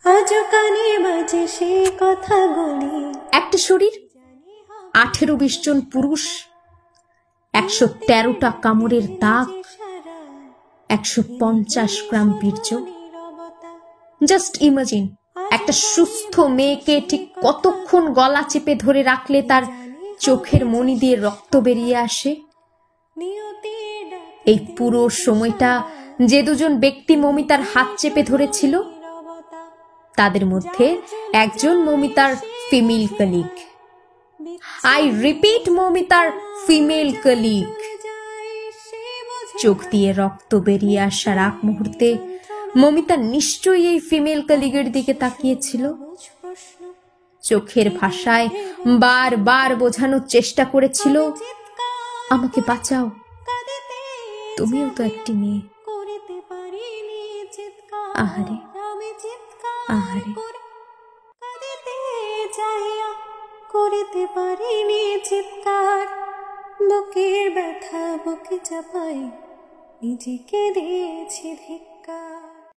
আজও কানে বাজে সে কথাগুলি। একটা শরীর, 18-20 জন পুরুষ, 113টা কামড়ের দাগ, 150 গ্রাম বীর্য। জাস্ট ইমাজিন, একটা সুস্থ মেয়েকে ঠিক কতক্ষণ গলা চেপে ধরে রাখলে তার চোখের মণি দিয়ে রক্ত বেরিয়ে আসে। এই পুরো সময়টা যে দুজন ব্যক্তি মমিতার হাত চেপে ধরেছিল, তাদের মধ্যে একজন মমিতার ফিমেল কলিগ। আই রিপিট, মমিতার ফিমেল কলিগ। চোখ দিয়ে রক্ত বেরিয়ে আসার আগ মুহূর্তে মমিতা নিশ্চয়ই এই ফিমেল কলিগের দিকে তাকিয়েছিল। চোখের ভাষায় বারবার বোঝানোর চেষ্টা করেছিল, আমাকে বাঁচাও, তুমিও তো একটি মেয়ে। আহারে আহারে, করিতে পারিনি চিৎকার, বুকের ব্যথা বুকে চাপাই নিজেকে দিয়েছি ধিক্কার।